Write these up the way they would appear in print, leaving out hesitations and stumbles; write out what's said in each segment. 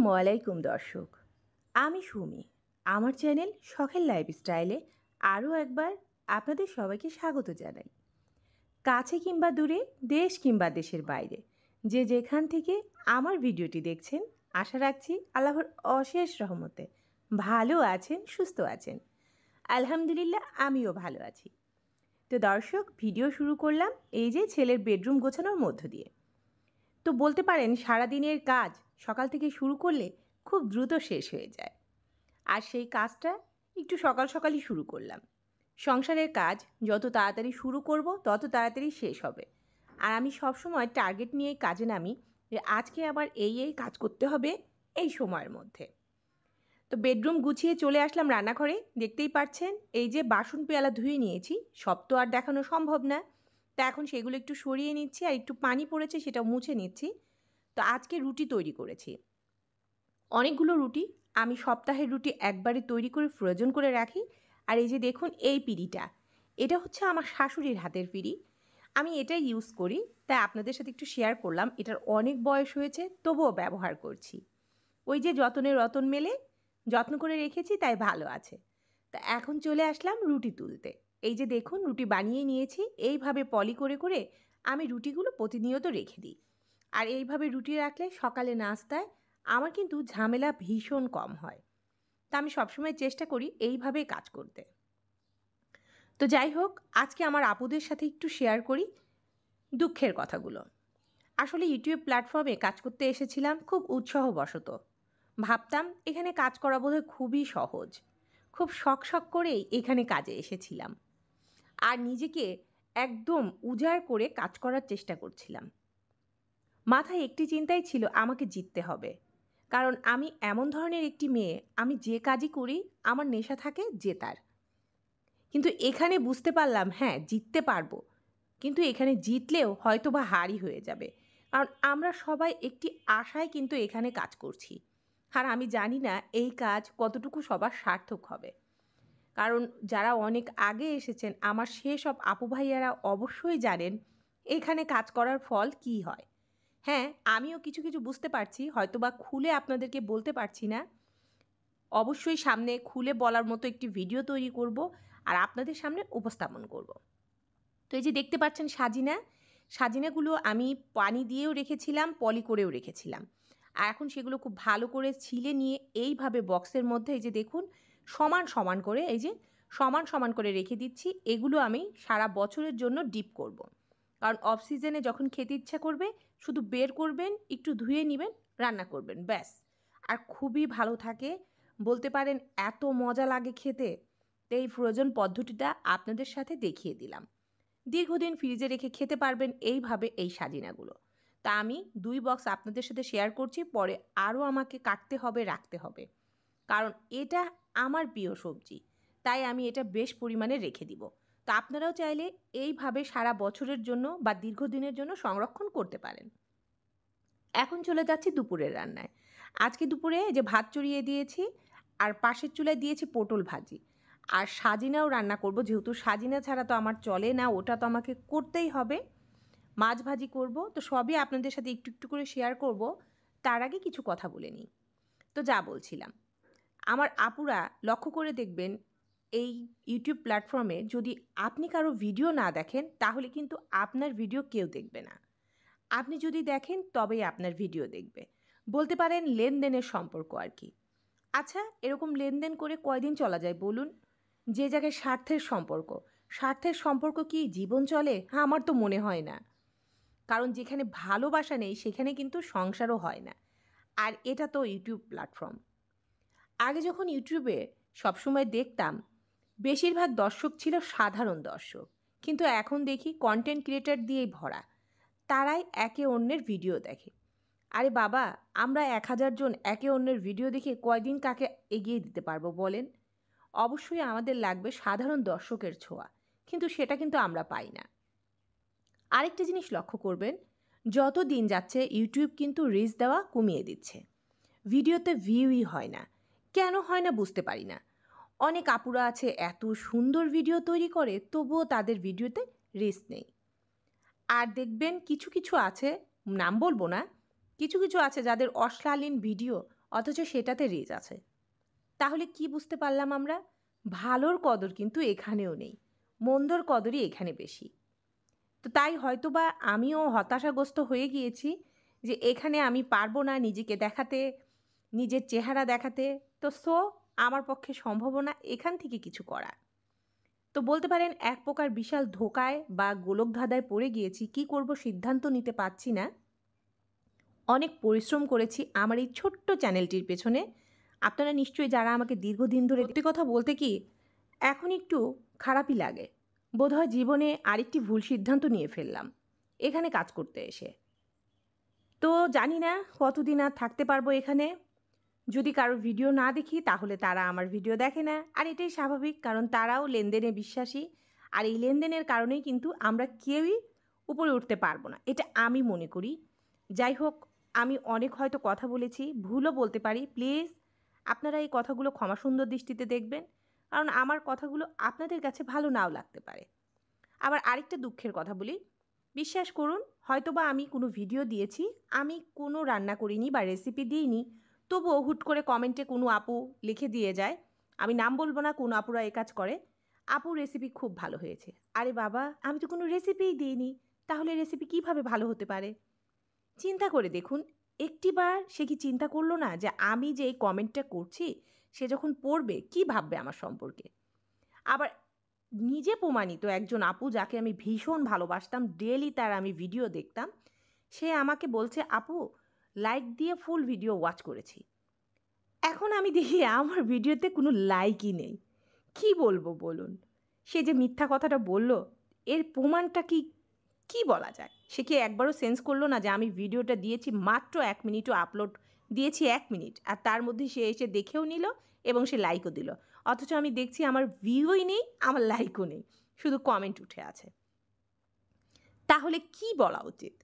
আসসালামু আলাইকুম দর্শক, আমি সুমি। আমার চ্যানেল শখের লাইফস্টাইলে আরও একবার আপনাদের সবাইকে স্বাগত জানাই। কাছে কিংবা দূরে, দেশ কিংবা দেশের বাইরে, যে যেখান থেকে আমার ভিডিওটি দেখছেন, আশা রাখছি আল্লাহর অশেষ রহমতে ভালো আছেন, সুস্থ আছেন। আলহামদুলিল্লাহ, আমিও ভালো আছি। তো দর্শক, ভিডিও শুরু করলাম এই যে ছেলের বেডরুম গোছানোর মধ্য দিয়ে। তো বলতে পারেন সারাদিনের কাজ সকাল থেকে শুরু করলে খুব দ্রুত শেষ হয়ে যায়। আর সেই কাজটা একটু সকাল সকালই শুরু করলাম। সংসারের কাজ যত তাড়াতাড়ি শুরু করব তত তাড়াতাড়ি শেষ হবে। আর আমি সবসময় টার্গেট নিয়েই কাজে নামি যে আজকে আবার এই কাজ করতে হবে এই সময়ের মধ্যে। তো বেডরুম গুছিয়ে চলে আসলাম রান্নাঘরে। দেখতেই পাচ্ছেন এই যে বাসন পেয়ালা ধুয়ে নিয়েছি, সব তো আর দেখানো সম্ভব না। তা এখন সেগুলো একটু সরিয়ে নিচ্ছি, আর একটু পানি পড়েছে সেটা মুছে নিচ্ছি। তো আজকে রুটি তৈরি করেছি, অনেকগুলো রুটি। আমি সপ্তাহের রুটি একবারে তৈরি করে ফ্রোজেন করে রাখি। আর এই যে দেখুন এই পিঁড়িটা, এটা হচ্ছে আমার শাশুড়ির হাতের পিঁড়ি। আমি এটাই ইউজ করি, তাই আপনাদের সাথে একটু শেয়ার করলাম। এটার অনেক বয়স হয়েছে, তবুও ব্যবহার করছি। ওই যে যত্নে রতন মেলে, যত্ন করে রেখেছি তাই ভালো আছে। তা এখন চলে আসলাম রুটি তুলতে। এই যে দেখুন রুটি বানিয়ে নিয়েছি। এইভাবে পলি করে করে আমি রুটিগুলো প্রতিনিয়ত রেখে দিই। আর এইভাবে রুটি রাখলে সকালে নাস্তায় আমার কিন্তু ঝামেলা ভীষণ কম হয়। তা আমি সবসময় চেষ্টা করি এইভাবেই কাজ করতে। তো যাই হোক, আজকে আমার আপুদের সাথে একটু শেয়ার করি দুঃখের কথাগুলো। আসলে ইউটিউব প্ল্যাটফর্মে কাজ করতে এসেছিলাম খুব উৎসাহবশত। ভাবতাম এখানে কাজ করা বোধহয় খুবই সহজ। খুব শখ করেই এখানে কাজে এসেছিলাম। আর নিজেকে একদম উজাড় করে কাজ করার চেষ্টা করছিলাম। মাথায় একটি চিন্তাই ছিল, আমাকে জিততে হবে। কারণ আমি এমন ধরনের একটি মেয়ে, আমি যে কাজই করি আমার নেশা থাকে জেতার। কিন্তু এখানে বুঝতে পারলাম হ্যাঁ, জিততে পারবো, কিন্তু এখানে জিতলেও হয়তো বা হারই হয়ে যাবে। কারণ আমরা সবাই একটি আশায় কিন্তু এখানে কাজ করছি। আর আমি জানি না এই কাজ কতটুকু সবার সার্থক হবে। কারণ যারা অনেক আগে এসেছেন, আমার সেসব আপু ভাইয়ারা অবশ্যই জানেন এখানে কাজ করার ফল কী হয়। হ্যাঁ, আমিও কিছু কিছু বুঝতে পারছি, হয়তোবা খুলে আপনাদেরকে বলতে পারছি না। অবশ্যই সামনে খুলে বলার মতো একটি ভিডিও তৈরি করব আর আপনাদের সামনে উপস্থাপন করব। তো এই যে দেখতে পাচ্ছেন সাজিনাগুলো আমি পানি দিয়েও রেখেছিলাম, পলি করেও রেখেছিলাম। আর এখন সেগুলো খুব ভালো করে ছিলে নিয়ে এইভাবে বক্সের মধ্যে এই যে দেখুন সমান সমান করে এই যে সমান সমান করে রেখে দিচ্ছি। এগুলো আমি সারা বছরের জন্য ডিপ করব। কারণ অফ সিজনে যখন খেতে ইচ্ছা করবে শুধু বের করবেন, একটু ধুয়ে নেবেন, রান্না করবেন, ব্যাস। আর খুবই ভালো থাকে, বলতে পারেন এত মজা লাগে খেতে। তো এই ফ্রোজেন পদ্ধতিটা আপনাদের সাথে দেখিয়ে দিলাম। দীর্ঘদিন ফ্রিজে রেখে খেতে পারবেন এইভাবে এই সাজিনাগুলো। তা আমি 2 বক্স আপনাদের সাথে শেয়ার করছি, পরে আরও আমাকে কাটতে হবে, রাখতে হবে। কারণ এটা আমার প্রিয় সবজি, তাই আমি এটা বেশ পরিমাণে রেখে দিব। তো আপনারাও চাইলে এইভাবে সারা বছরের জন্য বা দীর্ঘদিনের জন্য সংরক্ষণ করতে পারেন। এখন চলে যাচ্ছি দুপুরের রান্নায়। আজকে দুপুরে যে ভাত চড়িয়ে দিয়েছি, আর পাশের চুলায় দিয়েছি পটল ভাজি। আর সাজিনাও রান্না করব, যেহেতু সাজিনা ছাড়া তো আমার চলে না, ওটা তো আমাকে করতেই হবে। মাছ ভাজি করব, তো সবই আপনাদের সাথে একটু একটু করে শেয়ার করব। তার আগে কিছু কথা বলে নিই। তো যা বলছিলাম, আমার আপুরা লক্ষ্য করে দেখবেন এই ইউটিউব প্ল্যাটফর্মে যদি আপনি কারো ভিডিও না দেখেন তাহলে কিন্তু আপনার ভিডিও কেউ দেখবে না। আপনি যদি দেখেন তবেই আপনার ভিডিও দেখবে। বলতে পারেন লেনদেনের সম্পর্ক আর কি। আচ্ছা, এরকম লেনদেন করে কয়দিন চলা যায় বলুন? যে জায়গায় স্বার্থের সম্পর্ক কি জীবন চলে? হ্যাঁ, আমার তো মনে হয় না। কারণ যেখানে ভালোবাসা নেই সেখানে কিন্তু সংসারও হয় না। আর এটা তো ইউটিউব প্ল্যাটফর্ম। আগে যখন ইউটিউবে সবসময় দেখতাম, বেশিরভাগ দর্শক ছিল সাধারণ দর্শক। কিন্তু এখন দেখি কন্টেন্ট ক্রিয়েটর দিয়েই ভরা। তারাই একে অন্যের ভিডিও দেখে। আরে বাবা, আমরা 1000 জন একে অন্যের ভিডিও দেখে কয়দিন কাকে এগিয়ে দিতে পারবো বলেন? অবশ্যই আমাদের লাগবে সাধারণ দর্শকের ছোঁয়া, কিন্তু সেটা কিন্তু আমরা পাই না। আরেকটা জিনিস লক্ষ্য করবেন, যত দিন যাচ্ছে ইউটিউব কিন্তু রিচ দেওয়া কমিয়ে দিচ্ছে। ভিডিওতে ভিউই হয় না। কেন হয় না বুঝতে পারি না। অনেক আপুরা আছে এত সুন্দর ভিডিও তৈরি করে, তবুও তাদের ভিডিওতে রিচ নেই। আর দেখবেন কিছু কিছু আছে, নাম বলবো না, কিছু কিছু আছে যাদের অশ্লীল ভিডিও অথচ সেটাতে রেজ আছে। তাহলে কি বুঝতে পারলাম আমরা? ভালোর কদর কিন্তু এখানেও নেই, মন্দর কদরই এখানে বেশি। তো তাই হয়তোবা আমিও হতাশাগ্রস্ত হয়ে গিয়েছি যে এখানে আমি পারবো না নিজেকে দেখাতে, নিজের চেহারা দেখাতে। তো আমার পক্ষে সম্ভবও না এখান থেকে কিছু করা। তো বলতে পারেন এক প্রকার বিশাল ধোঁকায় বা গোলকধাঁধায় পড়ে গিয়েছি। কি করব সিদ্ধান্ত নিতে পারছি না। অনেক পরিশ্রম করেছি আমার এই ছোট্ট চ্যানেলটির পেছনে। আপনারা নিশ্চয়ই যারা আমাকে দীর্ঘদিন ধরে, সত্যি কথা বলতে কি এখন একটু খারাপই লাগে। বোধহয় জীবনে আরেকটি ভুল সিদ্ধান্ত নিয়ে ফেললাম এখানে কাজ করতে এসে। তো জানি না কতদিন আর থাকতে পারবো এখানে। যদি কারো ভিডিও না দেখি তাহলে তারা আমার ভিডিও দেখে না, আর এটাই স্বাভাবিক, কারণ তারাও লেনদেনে বিশ্বাসী। আর এই লেনদেনের কারণেই কিন্তু আমরা কেউই উপরে উঠতে পারবো না, এটা আমি মনে করি। যাই হোক, আমি অনেক হয়তো কথা বলেছি, ভুলও বলতে পারি। প্লিজ আপনারা এই কথাগুলো ক্ষমা সুন্দর দৃষ্টিতে দেখবেন, কারণ আমার কথাগুলো আপনাদের কাছে ভালো নাও লাগতে পারে। আবার আরেকটা দুঃখের কথা বলি, বিশ্বাস করুন হয়তোবা আমি কোনো ভিডিও দিয়েছি, আমি কোনো রান্না করিনি বা রেসিপি দিইনি, তবুও হুট করে কমেন্টে কোনো আপু লিখে দিয়ে যায়, আমি নাম বলবো না কোন আপুরা এ কাজ করে, আপু রেসিপি খুব ভালো হয়েছে। আরে বাবা, আমি তো কোনো রেসিপিই দিইনি, তাহলে রেসিপি কিভাবে ভালো হতে পারে? চিন্তা করে দেখুন, একটিবার সে কি চিন্তা করলো না যে আমি যে এই কমেন্টটা করছি সে যখন পড়বে কি ভাববে আমার সম্পর্কে? আবার নিজে প্রমাণিত একজন আপু যাকে আমি ভীষণ ভালোবাসতাম, ডেইলি তার আমি ভিডিও দেখতাম, সে আমাকে বলছে আপু লাইক দিয়ে ফুল ভিডিও ওয়াচ করেছি। এখন আমি দেখি আমার ভিডিওতে কোনো লাইকই নেই। কি বলবো বলুন? সে যে মিথ্যা কথাটা বলল, এর প্রমাণটা কি? কি বলা যায়? সে কি একবারও সেন্স করলো না যে আমি ভিডিওটা দিয়েছি মাত্র ১ মিনিটও আপলোড দিয়েছি ১ মিনিট। আর তার মধ্যে সে এসে দেখেও নিল এবং সে লাইকও দিল। অথচ আমি দেখছি আমার ভিউই নেই, আমার লাইকও নেই। শুধু কমেন্ট উঠে আছে। তাহলে কি বলা উচিত?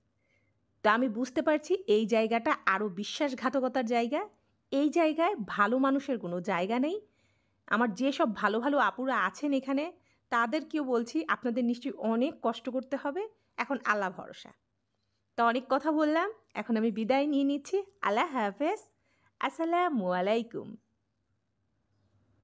তো আমি বুঝতে পারছি এই জায়গাটা আরও বিশ্বাসঘাতকতার জায়গা। এই জায়গায় ভালো মানুষের কোনো জায়গা নেই। আমার যেসব ভালো, ভালো আপুরা আছেন এখানে, তাদেরকেও বলছি আপনাদের নিশ্চয়ই অনেক কষ্ট করতে হবে। এখন আল্লাহ ভরসা। তো অনেক কথা বললাম। এখন আমি বিদায় নিয়ে নিচ্ছি। আল্লাহ হাফেজ। আসসালামু আলাইকুম।